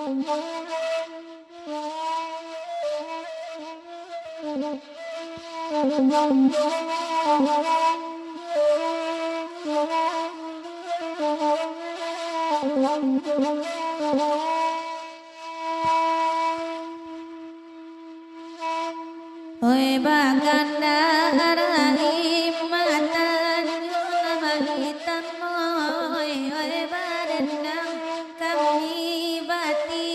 Oi baganda rahim matan hitam oi barendang kami bati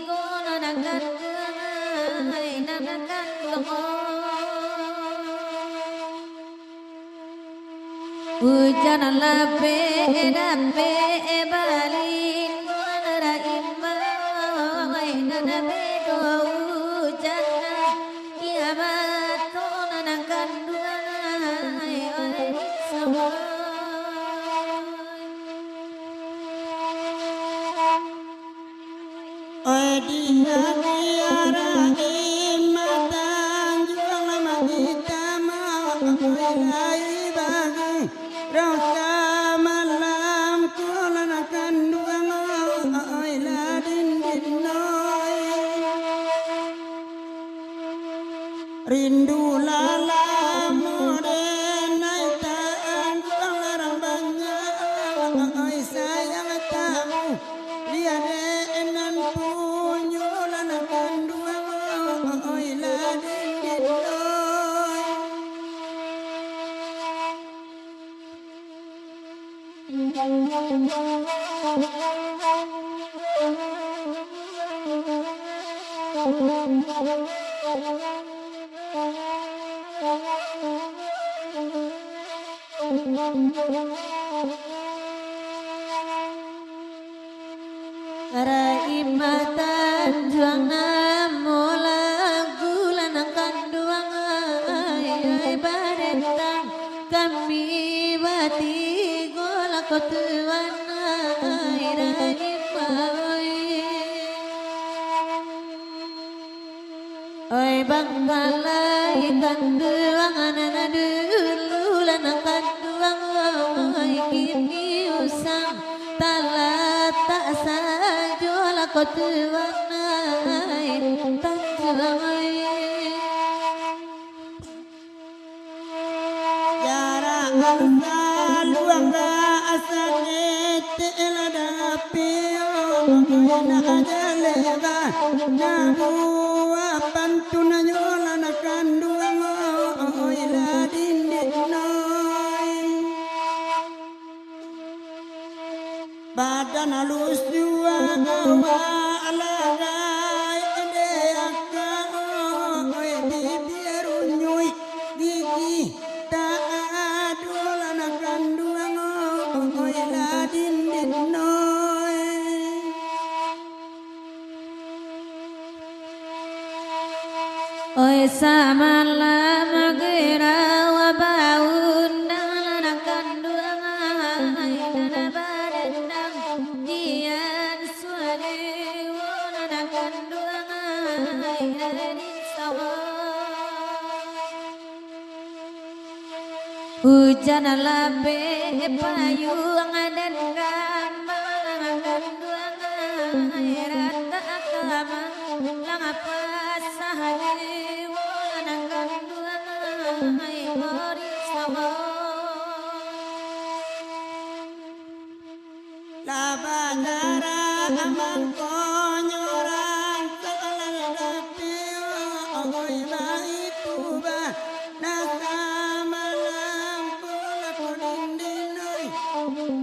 gono nakan oi nanakan hujan lape dape balin gono rahim oi nanabe do hujan rindu lala modern taan kuang larang banyak oi sayang tamu liade enan punyo lana kanduang oi ladin dinoi Raimatan juang namola gulan kanduang ay barentang kami bati gola kotuan ay raimay ay banggalay kanduang anana dulu lan kanduang ay kini usang talat tak sajola kotuan ay tanjuang jarak luang asakit eladapio na ajaleva nabu pantuna nyola na kanduang oi ladin dinoi badan halus jua awa alagai ede akka oi bibir unyui gigi tak adola na kanduang oi ladin dinoi oi samala magira wa baun nana kanduang ay nana barendang dian suane nana kanduang ay nana sawa hujan labe payung dan gamang kanduang ay rata akama lang apa sahane labadara amang konyoran sakalan dapio oi baitu ba nakamalam pola kodindinoi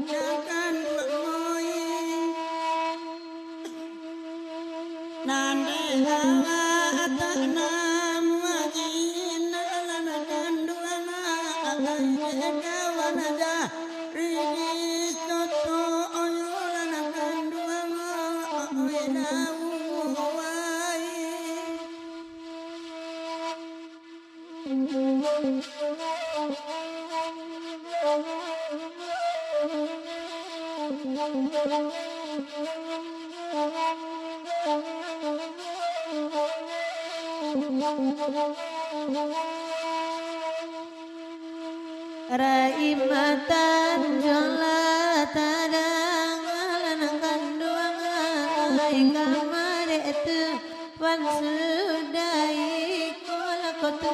nakan moi nande hawa atanam wajin alana kanduana agai kawan aja ridis toto oyolana kanduana oi nawai Raimatan jola tadang alanang kanduang ay kama itu wan sudai kola kotu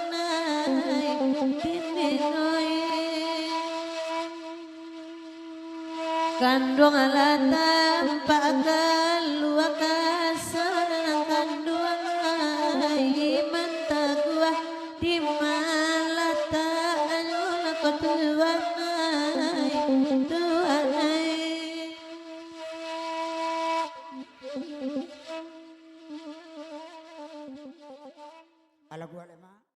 nai dinoi kandung alata pagal luakasan kandung ai mantagua di malata alula kotuanai tuanai Ala gua lemah